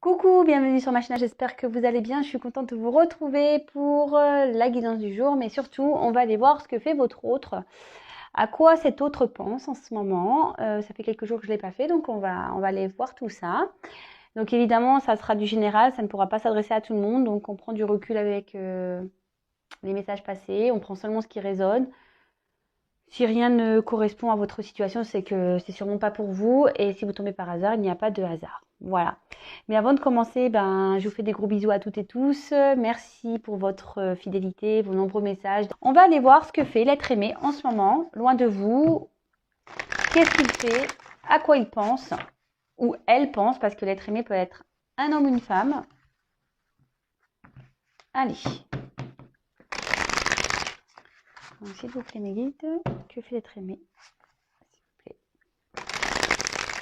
Coucou, bienvenue sur ma chaîne, j'espère que vous allez bien. Je suis contente de vous retrouver pour la guidance du jour, mais surtout, on va aller voir ce que fait votre autre, à quoi cet autre pense en ce moment. Ça fait quelques jours que je ne l'ai pas fait, donc on va aller voir tout ça. Donc évidemment, ça sera du général, ça ne pourra pas s'adresser à tout le monde, donc on prend du recul avec les messages passés, on prend seulement ce qui résonne. Si rien ne correspond à votre situation, c'est que c'est sûrement pas pour vous. Et si vous tombez par hasard, il n'y a pas de hasard. Voilà. Mais avant de commencer, je vous fais des gros bisous à toutes et tous. Merci pour votre fidélité, vos nombreux messages. On va aller voir ce que fait l'être aimé en ce moment, loin de vous. Qu'est-ce qu'il fait? À quoi il pense? Ou elle pense, parce que l'être aimé peut être un homme ou une femme. Allez. Donc, s'il vous plaît, mes guides, que fait l'être aimé? S'il vous plaît.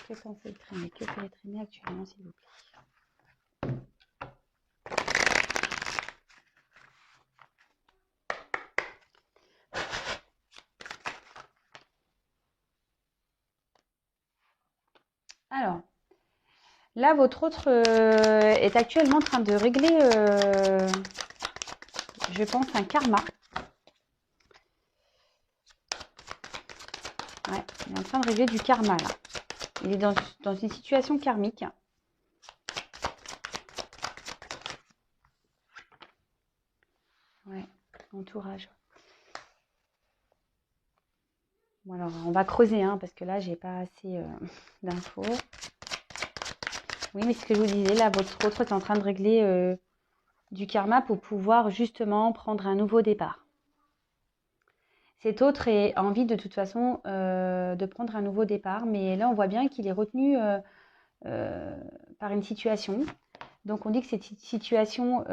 Que pense l'être aimé? Que fait l'être aimé actuellement, s'il vous plaît? Alors, là, votre autre est actuellement en train de régler, je pense, un karma. Ouais, il est en train de régler du karma, là. Il est dans une situation karmique. Ouais, entourage. Bon, alors, on va creuser, hein, parce que là, j'ai pas assez d'infos. Oui, mais ce que je vous disais, là, votre autre est en train de régler du karma pour pouvoir justement prendre un nouveau départ. Cet autre a envie de toute façon de prendre un nouveau départ, mais là, on voit bien qu'il est retenu par une situation. Donc, on dit que cette situation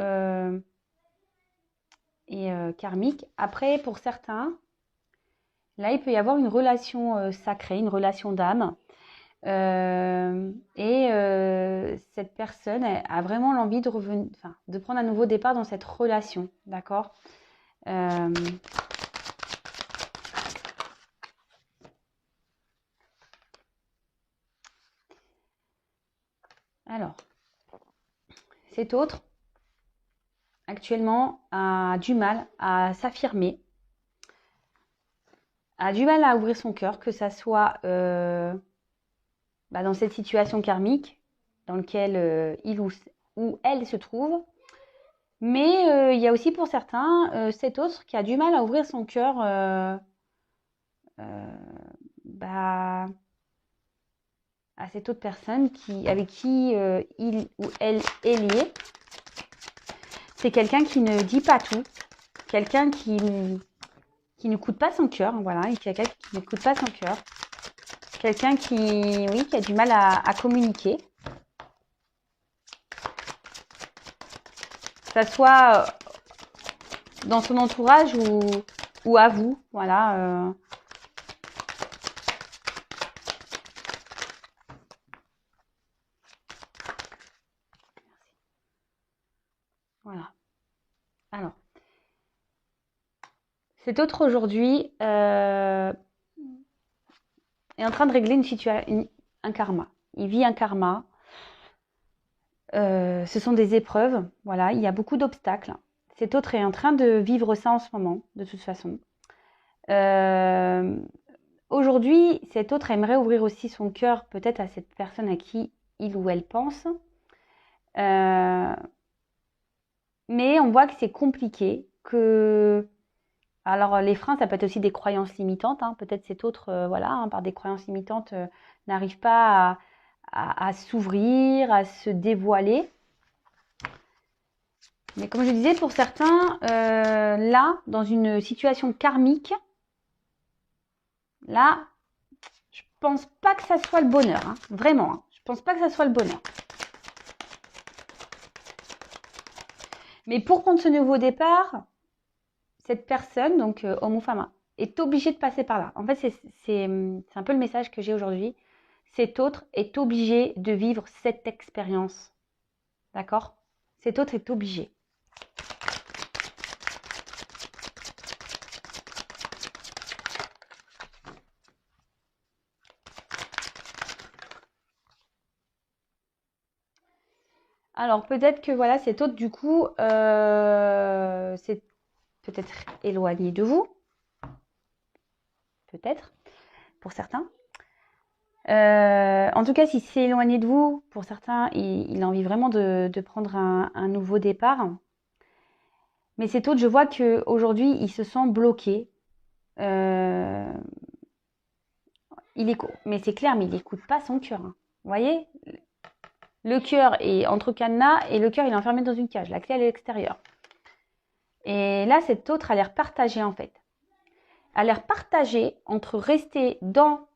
est karmique. Après, pour certains, là, il peut y avoir une relation sacrée, une relation d'âme. Cette personne a vraiment l'envie de revenir, enfin, de prendre un nouveau départ dans cette relation, d'accord? Alors, cet autre, actuellement, a du mal à s'affirmer, a du mal à ouvrir son cœur, que ça soit dans cette situation karmique dans laquelle il ou elle se trouve. Mais il y a aussi pour certains cet autre qui a du mal à ouvrir son cœur euh, bah, à cette autre personne avec qui il ou elle est lié. C'est quelqu'un qui ne dit pas tout, quelqu'un qui ne coûte pas son cœur, voilà, quelqu'un qui ne coûte pas son cœur, quelqu'un qui a du mal à communiquer. Que ça soit dans son entourage ou à vous, voilà. Voilà. Alors, cet autre aujourd'hui est en train de régler un karma. Il vit un karma. Ce sont des épreuves, voilà, il y a beaucoup d'obstacles. Cet autre est en train de vivre ça en ce moment, de toute façon. Aujourd'hui, cet autre aimerait ouvrir aussi son cœur peut-être à cette personne à qui il ou elle pense. Mais on voit que c'est compliqué, que... Alors, les freins, ça peut être aussi des croyances limitantes, hein. Peut-être cet autre, par des croyances limitantes, n'arrive pas à s'ouvrir, à se dévoiler. Mais comme je disais, pour certains, là, dans une situation karmique, là, je pense pas que ça soit le bonheur, hein, vraiment. Hein, je pense pas que ça soit le bonheur. Mais pour prendre ce nouveau départ, cette personne, donc homme ou femme, est obligée de passer par là. En fait, c'est un peu le message que j'ai aujourd'hui. Cet autre est obligé de vivre cette expérience. D'accord? Cet autre est obligé. Alors peut-être que voilà, cet autre du coup, c'est peut-être éloigné de vous, peut-être, pour certains. En tout cas, si c'est éloigné de vous, pour certains, il a envie vraiment de prendre un nouveau départ. Mais cet autre, je vois qu'aujourd'hui, il se sent bloqué. Euh, mais c'est clair, mais il n'écoute pas son cœur, hein. Vous voyez, le cœur est entre cadenas et le cœur il est enfermé dans une cage. La clé elle est à l'extérieur. Et là, cet autre a l'air partagé en fait. A l'air partagé entre rester dans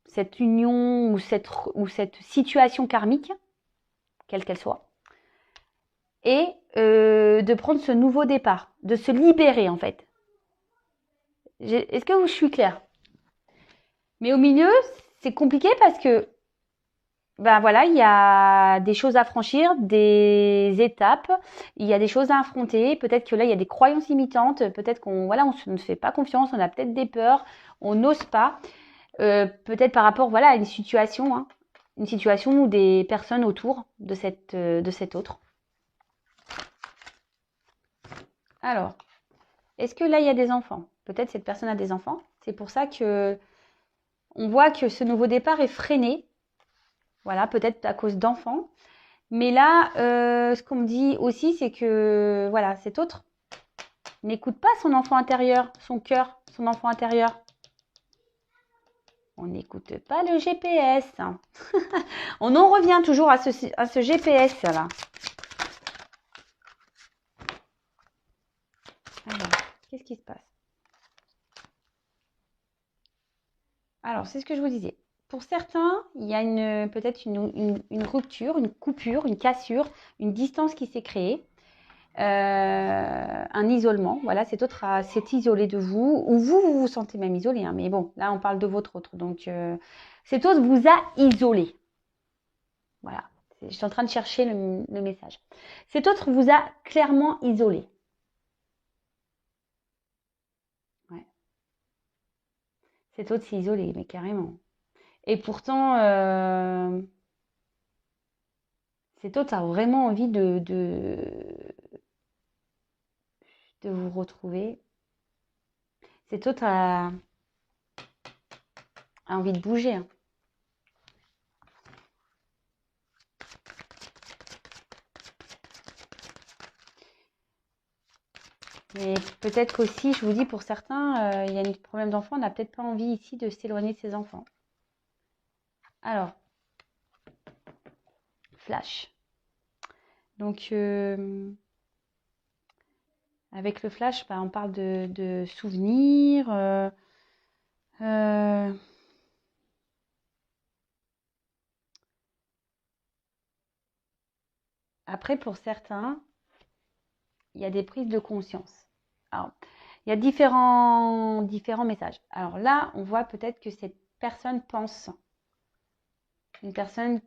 cette union ou cette situation karmique, quelle qu'elle soit, et de prendre ce nouveau départ, de se libérer en fait. Est-ce que je suis claire? Mais au milieu, c'est compliqué parce que ben voilà, il y a des choses à franchir, des étapes, il y a des choses à affronter. Peut-être que là, il y a des croyances limitantes. Peut-être qu'on voilà, on ne se fait pas confiance, on a peut-être des peurs, on n'ose pas. Peut-être par rapport voilà à une situation ou des personnes autour de cet autre. Alors, est-ce que là, il y a des enfants? Peut-être cette personne a des enfants. C'est pour ça que on voit que ce nouveau départ est freiné. Voilà, peut-être à cause d'enfants. Mais là, ce qu'on me dit aussi, c'est que voilà, cet autre n'écoute pas son enfant intérieur, son cœur, son enfant intérieur. On n'écoute pas le GPS. On en revient toujours à ce GPS là. Alors, qu'est-ce qui se passe? Alors, c'est ce que je vous disais. Pour certains, il y a peut-être une rupture, une coupure, une cassure, une distance qui s'est créée. Un isolement, voilà, cet autre s'est isolé de vous, ou vous vous sentez même isolé, hein, mais bon, là on parle de votre autre, donc cet autre vous a isolé, voilà, je suis en train de chercher le message. Cet autre vous a clairement isolé, ouais. Cet autre s'est isolé, mais carrément. Et pourtant, cet autre a vraiment envie de vous retrouver. Cet autre a envie de bouger, hein. Mais peut-être qu'aussi, je vous dis, pour certains, il y a un problème d'enfant, on n'a peut-être pas envie ici de s'éloigner de ses enfants. Alors, flash. Donc, avec le flash, bah, on parle de souvenirs. Euh, Après, pour certains, il y a des prises de conscience. Alors, il y a différents messages. Alors là, on voit peut-être que cette personne pense, une personne,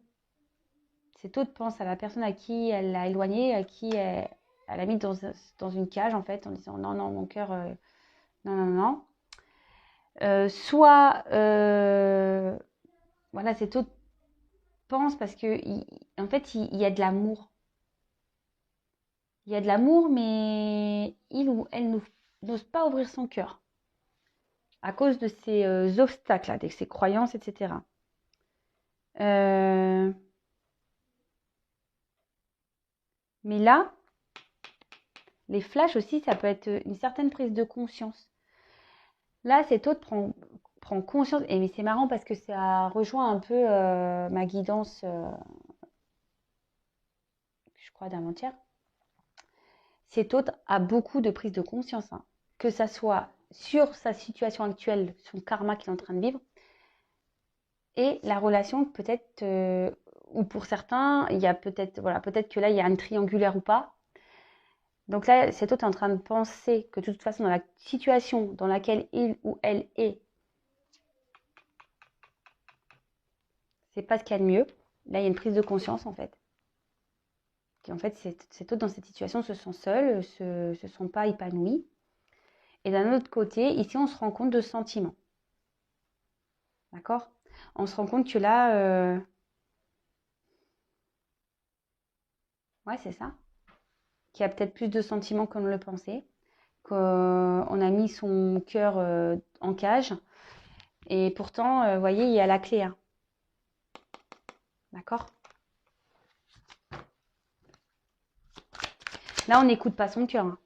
cette autre pense à la personne à qui elle l'a éloignée, à qui elle a mis dans une cage en fait, en disant non, non, mon cœur, non, non, non. Soit, voilà, cet autre pense parce que, en fait, il y a de l'amour. Il y a de l'amour, mais il ou elle n'ose pas ouvrir son cœur à cause de ces obstacles-là, de ces croyances, etc. Mais là, les flashs aussi, ça peut être une certaine prise de conscience. Là, cet autre prend conscience. Et mais c'est marrant parce que ça rejoint un peu ma guidance, je crois, d'avant-hier. Cet autre a beaucoup de prise de conscience, hein. Que ça soit sur sa situation actuelle, son karma qu'il est en train de vivre, et la relation peut-être, ou pour certains, il y a peut-être, voilà, peut-être que là, il y a un triangulaire ou pas. Donc là, cet autre est en train de penser que de toute façon, dans la situation dans laquelle il ou elle est, c'est pas ce qu'il y a de mieux. Là, il y a une prise de conscience, en fait. Et en fait, cet autre, dans cette situation, se sent seul, se sent pas épanoui. Et d'un autre côté, ici, on se rend compte de sentiments. D'accord? On se rend compte que là, Ouais, c'est ça. Qui a peut-être plus de sentiments qu'on ne le pensait. Qu'on a mis son cœur en cage. Et pourtant, vous voyez, il y a la clé. Hein. D'accord? Là, on n'écoute pas son cœur. Hein.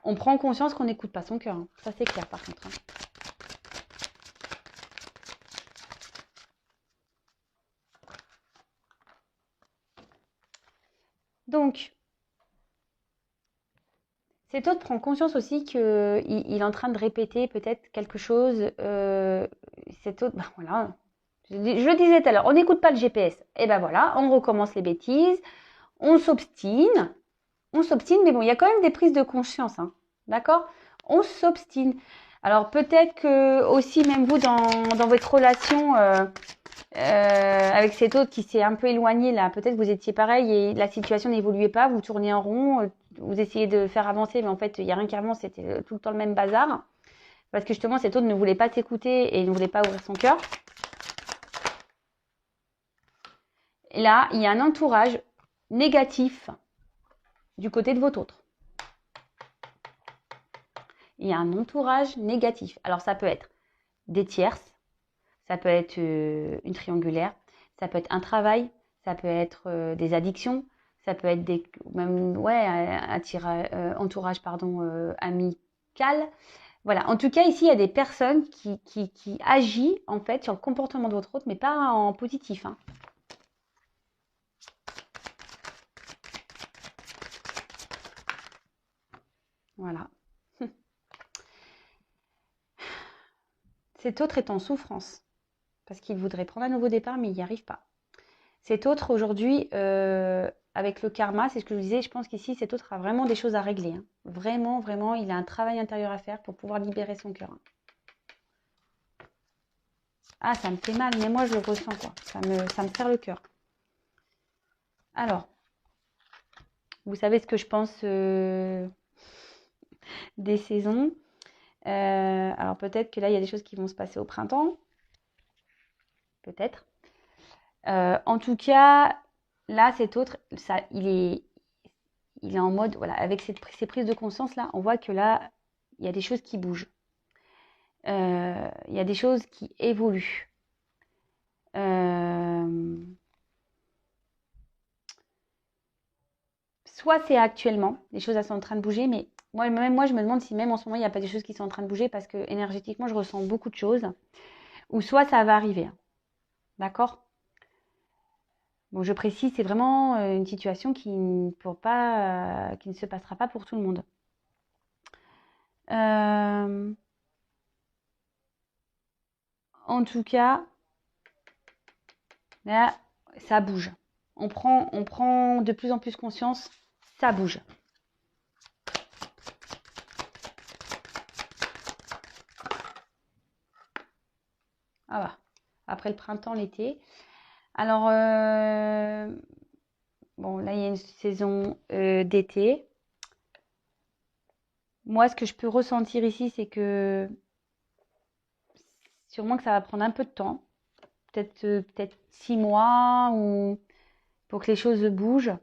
On prend conscience qu'on n'écoute pas son cœur. Hein. Ça, c'est clair, par contre. Hein. Donc, cet autre prend conscience aussi qu'il est en train de répéter peut-être quelque chose. Cet autre, ben voilà. Je disais tout à l'heure, on n'écoute pas le GPS. Et ben voilà, on recommence les bêtises. On s'obstine. On s'obstine, mais bon, il y a quand même des prises de conscience. Hein, d'accord? On s'obstine. Alors peut-être que aussi, même vous, dans votre relation avec cet autre qui s'est un peu éloigné, là, peut-être que vous étiez pareil et la situation n'évoluait pas, vous tournez en rond, vous essayez de faire avancer, mais en fait, il n'y a rien qui avance, c'était tout le temps le même bazar. Parce que justement, cet autre ne voulait pas s'écouter et ne voulait pas ouvrir son cœur. Et là, il y a un entourage négatif du côté de votre autre. Il y a un entourage négatif. Alors, ça peut être des tierces, ça peut être une triangulaire, ça peut être un travail, ça peut être des addictions, ça peut être même un entourage amical. Voilà. En tout cas, ici, il y a des personnes qui agissent en fait sur le comportement de votre autre, mais pas en positif. Hein. Voilà. Cet autre est en souffrance parce qu'il voudrait prendre un nouveau départ, mais il n'y arrive pas. Cet autre aujourd'hui, avec le karma, c'est ce que je vous disais, je pense qu'ici, cet autre a vraiment des choses à régler. Hein. Vraiment, vraiment, il a un travail intérieur à faire pour pouvoir libérer son cœur. Hein. Ah, ça me fait mal, mais moi, je le ressens, quoi. Ça me serre le cœur. Alors, vous savez ce que je pense des saisons. Alors, peut-être que là, il y a des choses qui vont se passer au printemps. Peut-être. En tout cas, là, cet autre, il est en mode, voilà, avec ces prises de conscience là, on voit que là, il y a des choses qui bougent. Il y a des choses qui évoluent. Soit c'est actuellement, les choses elles sont en train de bouger, mais moi, je me demande si même en ce moment, il n'y a pas des choses qui sont en train de bouger parce que énergétiquement, je ressens beaucoup de choses. Ou soit ça va arriver. D'accord? Bon, je précise, c'est vraiment une situation qui ne se passera pas pour tout le monde. En tout cas, là, ça bouge. On prend de plus en plus conscience, ça bouge. Ah bah, après le printemps, l'été. Alors, bon, là, il y a une saison d'été. Moi, ce que je peux ressentir ici, c'est que sûrement que ça va prendre un peu de temps. Peut-être 6 mois ou pour que les choses bougent.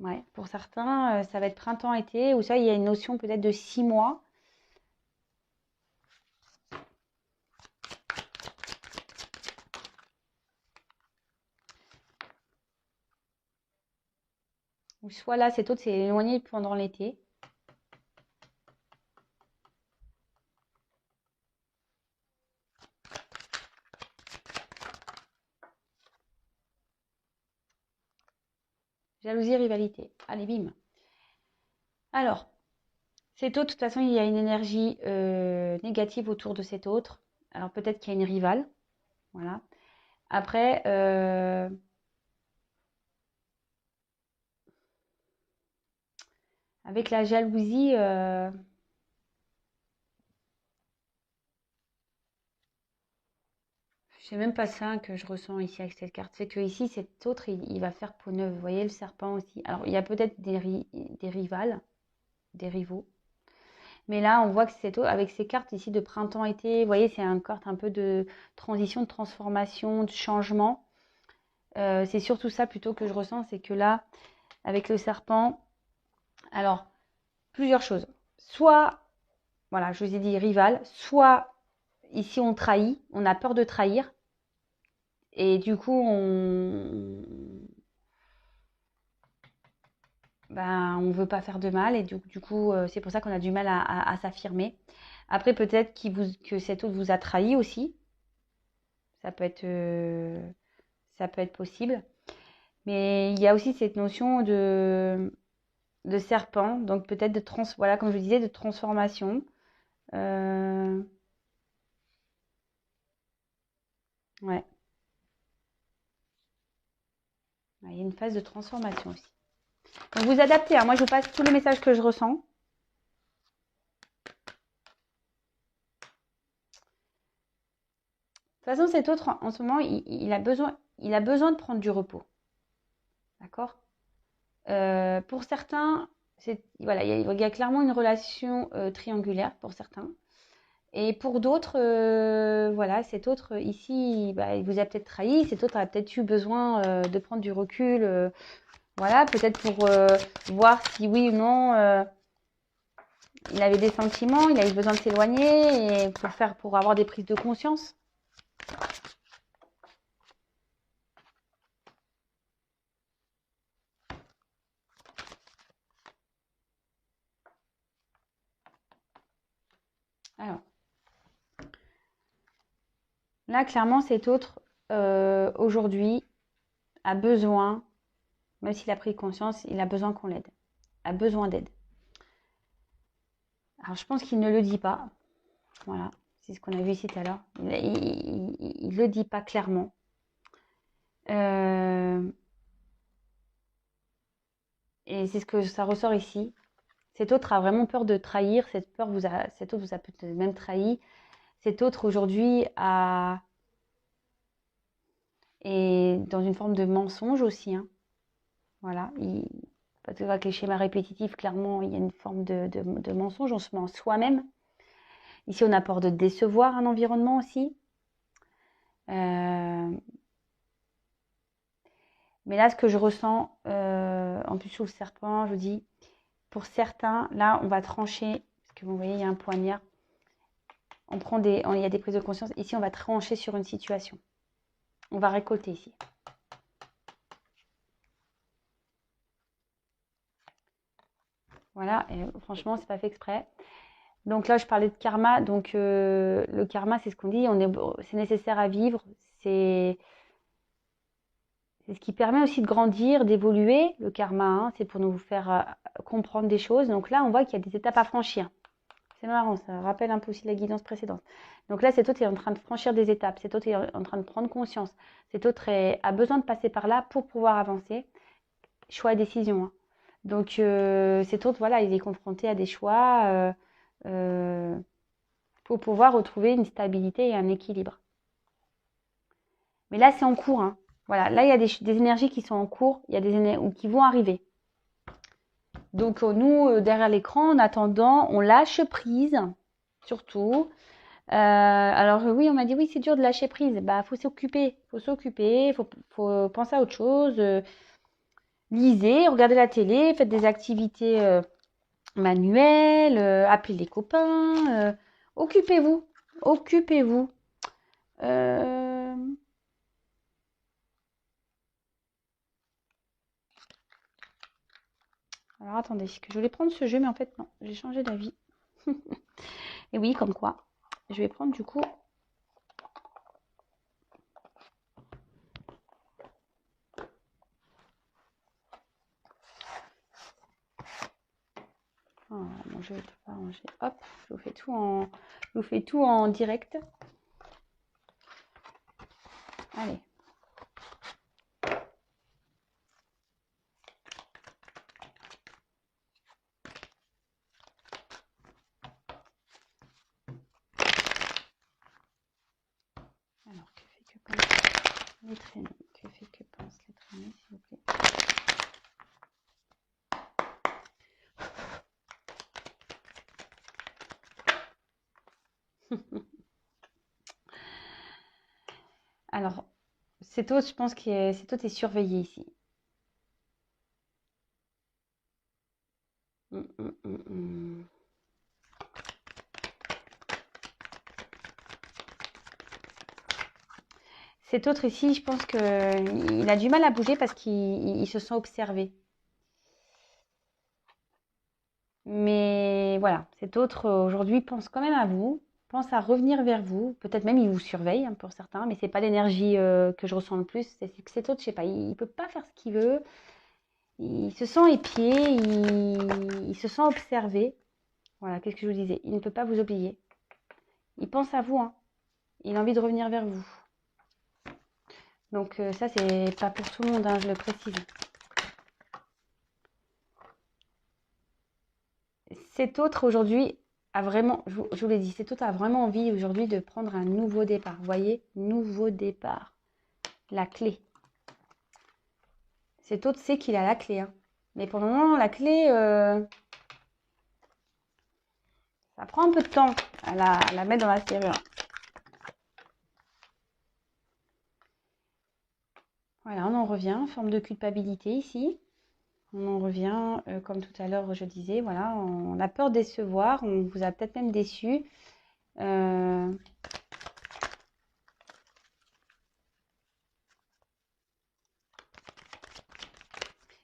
Ouais, pour certains, ça va être printemps-été, ou ça, il y a une notion peut-être de 6 mois. Ou soit là, cet autre s'est éloigné pendant l'été. Jalousie, rivalité. Allez, bim. Alors, cet autre, de toute façon, il y a une énergie négative autour de cet autre. Alors, peut-être qu'il y a une rivale. Voilà. Après, avec la jalousie, c'est même pas ça que je ressens ici avec cette carte. C'est que ici, cet autre, il va faire peau neuve. Vous voyez le serpent aussi. Alors, il y a peut-être des rivales, des rivaux. Mais là, on voit que c'est avec ces cartes ici de printemps-été, vous voyez, c'est une carte un peu de transition, de transformation, de changement. C'est surtout ça plutôt que je ressens, c'est que là, avec le serpent, alors, plusieurs choses. Soit, voilà, je vous ai dit rival, soit ici on trahit, on a peur de trahir, et du coup, on veut pas faire de mal, et du coup, c'est pour ça qu'on a du mal à s'affirmer. Après, peut-être que cet autre vous a trahi aussi. Ça peut être possible. Mais il y a aussi cette notion de serpent, donc peut-être voilà, comme je vous disais, de transformation. Ouais. Il y a une phase de transformation aussi. Donc vous adaptez, hein. Moi je vous passe tous les messages que je ressens. De toute façon, cet autre, en ce moment, il a besoin de prendre du repos. D'accord. Pour certains, voilà, il y a clairement une relation triangulaire pour certains. Et pour d'autres, voilà, cet autre ici, il vous a peut-être trahi, cet autre a peut-être eu besoin de prendre du recul, voilà, peut-être pour voir si oui ou non il avait des sentiments, il a eu besoin de s'éloigner et pour avoir des prises de conscience. Alors, là, clairement, cet autre, aujourd'hui, a besoin, même s'il a pris conscience, il a besoin qu'on l'aide, a besoin d'aide. Alors, je pense qu'il ne le dit pas. Voilà, c'est ce qu'on a vu ici tout à l'heure. Il ne le dit pas clairement. Et c'est ce que ça ressort ici. Cet autre a vraiment peur de trahir. Cet autre vous a peut-être même trahi. Cet autre aujourd'hui est dans une forme de mensonge aussi. Hein. Voilà. Parce que avec les schémas répétitifs, clairement, il y a une forme de mensonge. On se ment soi-même. Ici, on a peur de décevoir un environnement aussi. Mais là, ce que je ressens, en plus sous le serpent, je vous dis, pour certains, là, on va trancher, parce que vous voyez, il y a un poignard. Il y a des prises de conscience. Ici, on va trancher sur une situation. On va récolter ici. Voilà, et franchement, c'est pas fait exprès. Donc là, je parlais de karma. Donc le karma, c'est ce qu'on dit, c'est nécessaire à vivre. C'est ce qui permet aussi de grandir, d'évoluer. Le karma, hein, c'est pour nous faire comprendre des choses. Donc là, on voit qu'il y a des étapes à franchir. C'est marrant, ça rappelle un peu aussi la guidance précédente. Donc là, cet autre est en train de franchir des étapes. Cet autre est en train de prendre conscience. Cet autre a besoin de passer par là pour pouvoir avancer. Choix et décision. Hein. Donc cet autre, voilà, il est confronté à des choix pour pouvoir retrouver une stabilité et un équilibre. Mais là, c'est en cours. Hein. Voilà, là, il y a des énergies qui sont en cours, il y a des énergies qui vont arriver. Donc nous, derrière l'écran, en attendant, on lâche prise, surtout. Alors oui, on m'a dit oui, c'est dur de lâcher prise. Bah, faut s'occuper, faut penser à autre chose. Lisez, regardez la télé, faites des activités manuelles, appelez les copains. Occupez-vous, occupez-vous. Alors attendez, que je voulais prendre ce jeu, mais en fait non, j'ai changé d'avis. Et oui, comme quoi. Je vais prendre du coup. Oh, mon jeu ne peut pas ranger. Hop, je vous fais tout en direct. Allez. Alors, que fait que pense les traînées? Que fait que pense les traînées, s'il vous plaît? Alors, cet autre, je pense que cet autre est surveillé ici. Hum, hum, hum, hum. Cet autre ici, je pense qu'il a du mal à bouger parce qu'il se sent observé. Mais voilà, cet autre aujourd'hui pense quand même à vous, pense à revenir vers vous. Peut-être même il vous surveille hein, pour certains, mais c'est pas l'énergie que je ressens le plus. C'est que cet autre, je sais pas, il peut pas faire ce qu'il veut. Il se sent épié, il se sent observé. Voilà, qu'est-ce que je vous disais? Il ne peut pas vous oublier. Il pense à vous, hein. Il a envie de revenir vers vous. Donc ça, c'est pas pour tout le monde, hein, je le précise. Cet autre aujourd'hui a vraiment, je vous l'ai dit, cet autre a vraiment envie aujourd'hui de prendre un nouveau départ. Vous voyez, nouveau départ. La clé. Cet autre sait qu'il a la clé. Hein. Mais pour le moment, la clé, ça prend un peu de temps à la mettre dans la serrure. Voilà, on en revient, forme de culpabilité ici. On en revient, comme tout à l'heure je disais, voilà, on a peur de décevoir, on vous a peut-être même déçu.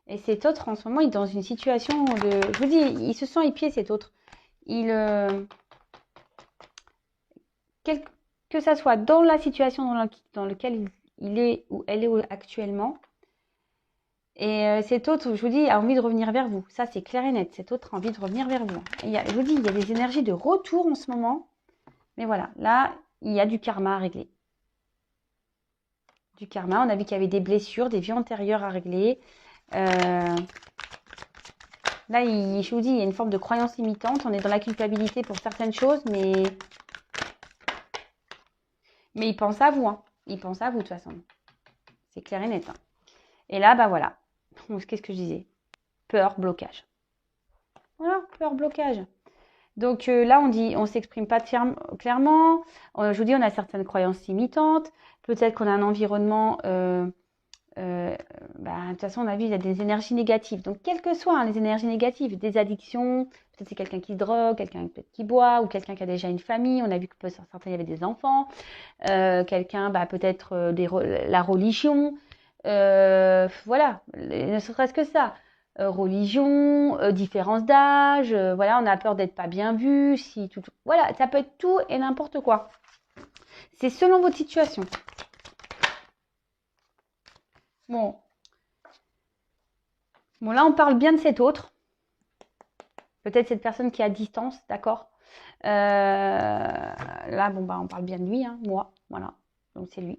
Et cet autre, en ce moment, il est dans une situation de... Je vous dis, il se sent épié, cet autre. Il, que ça soit dans la situation dans laquelle il est ou elle est actuellement, et cet autre, je vous dis, a envie de revenir vers vous. Ça, c'est clair et net. Cet autre a envie de revenir vers vous. Je vous dis, il y a des énergies de retour en ce moment. Mais voilà, là, il y a du karma à régler. Du karma, on a vu qu'il y avait des blessures, des vies antérieures à régler. Là, je vous dis, il y a une forme de croyance limitante. On est dans la culpabilité pour certaines choses, mais il pense à vous. Hein. Il pense à vous, de toute façon. C'est clair et net. Hein. Et là, bah voilà. Qu'est-ce que je disais? Peur, blocage. Voilà, peur, blocage. Donc là, on s'exprime pas clairement. Je vous dis, on a certaines croyances limitantes. Peut-être qu'on a un environnement. De toute façon, on a vu, il y a des énergies négatives. Donc, quelles que soient hein, les énergies négatives, des addictions, peut-être c'est quelqu'un qui drogue, quelqu'un peut-être qui boit, ou quelqu'un qui a déjà une famille. On a vu que pour certains, il y avait des enfants. Quelqu'un, peut-être la religion. Voilà, ne serait-ce que ça. Religion, différence d'âge, voilà, on a peur d'être pas bien vu, voilà, ça peut être tout et n'importe quoi. C'est selon votre situation. Bon, là, on parle bien de cet autre. Peut-être cette personne qui est à distance, d'accord. Là, on parle bien de lui, hein, moi, voilà. Donc c'est lui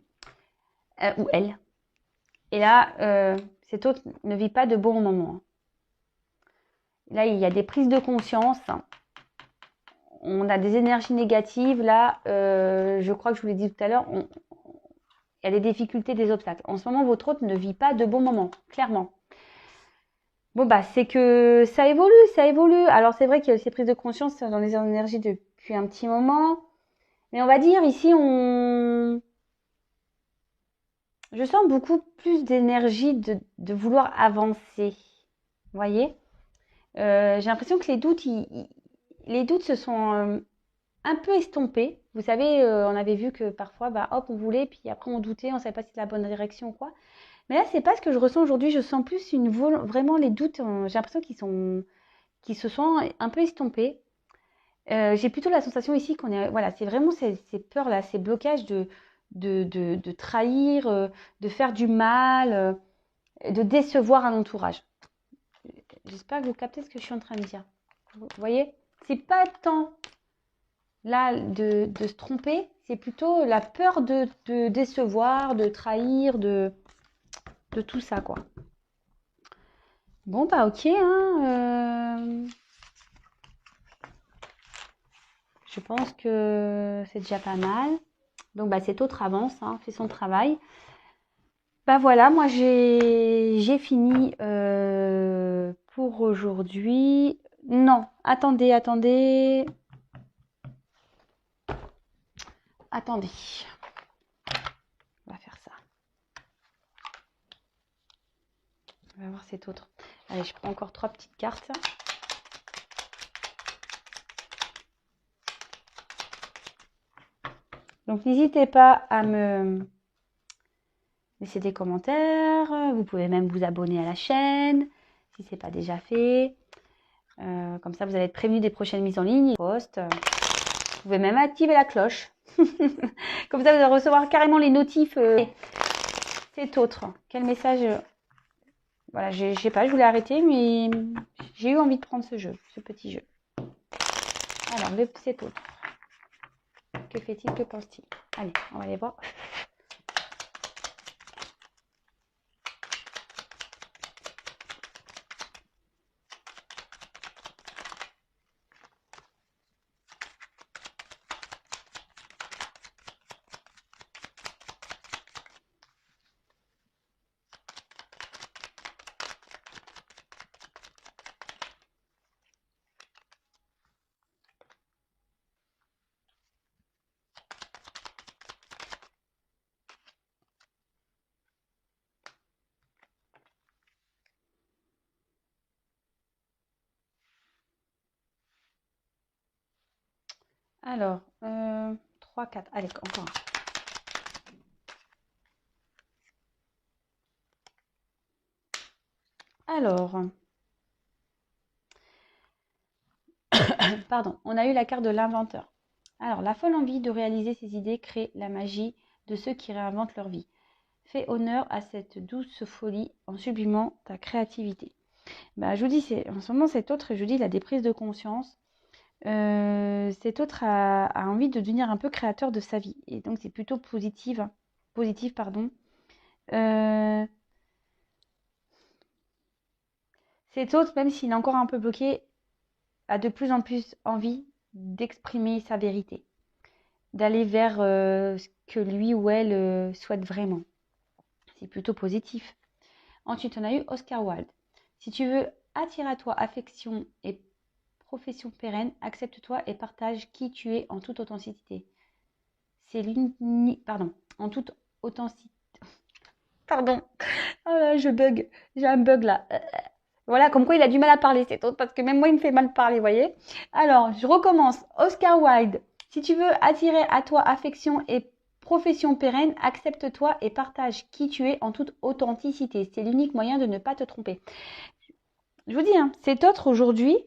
ou elle. Et là, cet autre ne vit pas de bons moments. Là, il y a des prises de conscience. On a des énergies négatives. Là, je crois que je vous l'ai dit tout à l'heure, il y a des difficultés, des obstacles. En ce moment, votre autre ne vit pas de bons moments, clairement. Bon, c'est que ça évolue, ça évolue. Alors, c'est vrai qu'il y a ces prises de conscience dans les énergies depuis un petit moment. Mais on va dire, ici, je sens beaucoup plus d'énergie de vouloir avancer. Vous voyez? J'ai l'impression que les doutes se sont un peu estompés. Vous savez, on avait vu que parfois, hop, on voulait, puis après on doutait, on ne savait pas si c'était la bonne direction ou quoi. Mais là, c'est pas ce que je ressens aujourd'hui. Je sens plus vraiment les doutes. J'ai l'impression qu'ils se sont un peu estompés. J'ai plutôt la sensation ici qu'on est, voilà, c'est vraiment ces peurs-là, ces blocages de trahir, de faire du mal, de décevoir un entourage. J'espère que vous captez ce que je suis en train de dire. Vous voyez? C'est pas tant là de se tromper, c'est plutôt la peur de décevoir, de trahir, de tout ça, quoi. Bon, ok, hein. Je pense que c'est déjà pas mal. Donc, cet autre avance, hein, fait son travail. Voilà, moi j'ai fini pour aujourd'hui. Non, attendez. attendez. On va faire ça. On va voir cet autre. Allez, je prends encore 3 petites cartes. Donc, n'hésitez pas à me laisser des commentaires. Vous pouvez même vous abonner à la chaîne si ce n'est pas déjà fait. Comme ça, vous allez être prévenu des prochaines mises en ligne. Vous pouvez même activer la cloche. Comme ça, vous allez recevoir carrément les notifs. C'est autre. Quel message voilà, je sais pas, je voulais arrêter, mais j'ai eu envie de prendre ce jeu, ce petit jeu. Alors, cet autre. Que fait-il, que pense-t-il? Allez, on va aller voir. Alors, 3, 4. Allez, encore un. Alors, pardon, on a eu la carte de l'inventeur. Alors, la folle envie de réaliser ses idées crée la magie de ceux qui réinventent leur vie. Fais honneur à cette douce folie en sublimant ta créativité. Bah, je vous dis, en ce moment, cet autre, je vous dis, il a des prises de conscience. Cet autre a envie de devenir un peu créateur de sa vie. Et donc, c'est plutôt positif, pardon. Cet autre, même s'il est encore un peu bloqué, a de plus en plus envie d'exprimer sa vérité, d'aller vers ce que lui ou elle souhaite vraiment. C'est plutôt positif. Ensuite, on a eu Oscar Wilde. Si tu veux attirer à toi affection et profession pérenne, accepte-toi et partage qui tu es en toute authenticité. C'est l'unique... Pardon. En toute authenticité. Pardon. Oh là, je bug. J'ai un bug là. Voilà, comme quoi il a du mal à parler, cet autre, parce que même moi, il me fait mal parler, vous voyez. Alors, je recommence. Oscar Wilde. Si tu veux attirer à toi affection et profession pérenne, accepte-toi et partage qui tu es en toute authenticité. C'est l'unique moyen de ne pas te tromper. Je vous dis, hein, cet autre aujourd'hui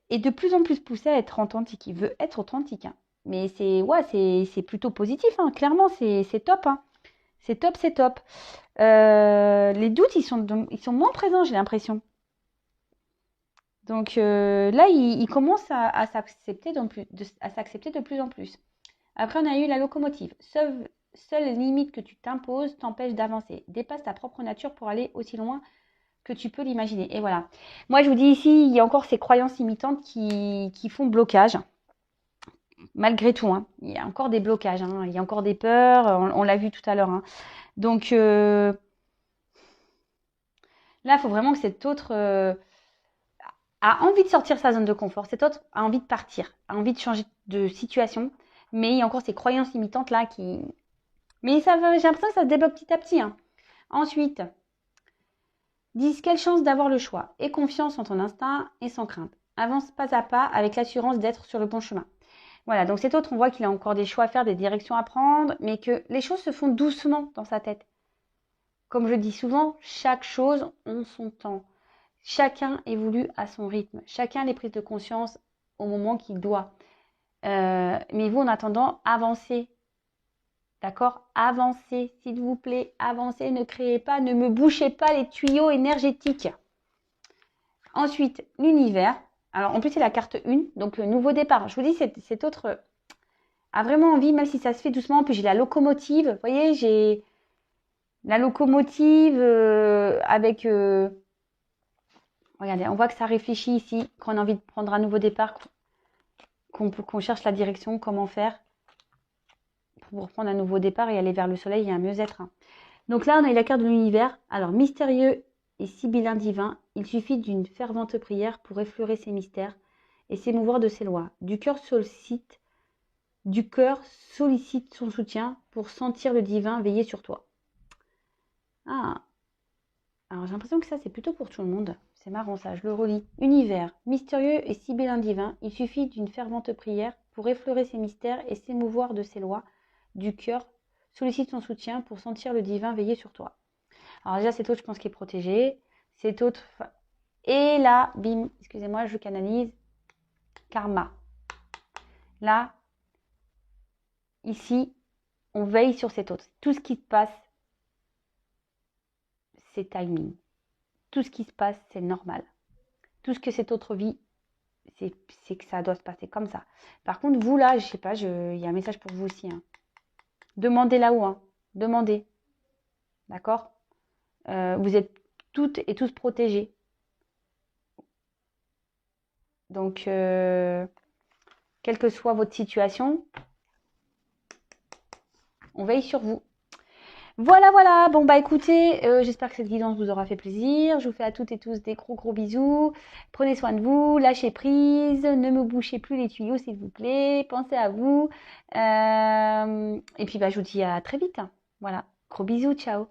est de plus en plus poussé à être authentique. Il veut être authentique. Hein. Mais c'est plutôt positif, hein. Clairement, c'est top. Hein. C'est top, c'est top. Les doutes, ils sont moins présents, j'ai l'impression. Donc là, il commence à s'accepter de plus en plus. Après, on a eu la locomotive. Seule limite que tu t'imposes t'empêche d'avancer. Dépasse ta propre nature pour aller aussi loin que tu peux l'imaginer. Et voilà. Moi, je vous dis ici, il y a encore ces croyances limitantes qui font blocage. Malgré tout, hein. Il y a encore des blocages. Hein. Il y a encore des peurs. On l'a vu tout à l'heure. Hein. Donc là, il faut vraiment que cet autre a envie de sortir de sa zone de confort. Cet autre a envie de partir, a envie de changer de situation. Mais il y a encore ces croyances limitantes là qui... Mais j'ai l'impression que ça se débloque petit à petit. Hein. Ensuite, 10. Quelle chance d'avoir le choix. Aie confiance en ton instinct et sans crainte. Avance pas à pas avec l'assurance d'être sur le bon chemin. Voilà, donc cet autre, on voit qu'il a encore des choix à faire, des directions à prendre, mais que les choses se font doucement dans sa tête. Comme je dis souvent, chaque chose en son temps. Chacun évolue à son rythme. Chacun a les prises de conscience au moment qu'il doit. Mais vous, en attendant, avancez. D'accord? Avancez, s'il vous plaît. Avancez, ne créez pas, ne me bouchez pas les tuyaux énergétiques. Ensuite, l'univers. Alors, en plus, c'est la carte 1, donc le nouveau départ. Je vous dis, cet autre a vraiment envie, même si ça se fait doucement. Puis j'ai la locomotive. Vous voyez, j'ai la locomotive avec... regardez, on voit que ça réfléchit ici, qu'on a envie de prendre un nouveau départ, qu'on cherche la direction, comment faire pour prendre un nouveau départ et aller vers le soleil et un mieux-être. Hein. Donc là, on a eu la carte de l'univers. Alors, mystérieux et sibyllin divin, il suffit d'une fervente prière pour effleurer ses mystères et s'émouvoir de ses lois. Du cœur sollicite du cœur sollicite son soutien pour sentir le divin veiller sur toi. Ah, alors j'ai l'impression que ça c'est plutôt pour tout le monde. C'est marrant ça, je le relis. Univers, mystérieux et sibyllin divin, il suffit d'une fervente prière pour effleurer ses mystères et s'émouvoir de ses lois. Du cœur sollicite son soutien pour sentir le divin veiller sur toi. Alors déjà cet autre je pense qu'il est protégé. Cet autre... Et là, bim, excusez-moi, je canalise. Karma. Là, ici, on veille sur cet autre. Tout ce qui se passe, c'est timing. Tout ce qui se passe, c'est normal. Tout ce que cet autre vit, c'est que ça doit se passer comme ça. Par contre, vous là, je sais pas, il y a un message pour vous aussi. Hein. Demandez là-haut. Hein. Demandez. D'accord vous êtes toutes et tous protégés. Donc, quelle que soit votre situation, on veille sur vous. Voilà, voilà. Bon, bah écoutez, j'espère que cette guidance vous aura fait plaisir. Je vous fais à toutes et tous des gros bisous. Prenez soin de vous, lâchez prise, ne me bouchez plus les tuyaux s'il vous plaît. Pensez à vous. Et puis, bah, je vous dis à très vite. Voilà. Gros bisous, ciao.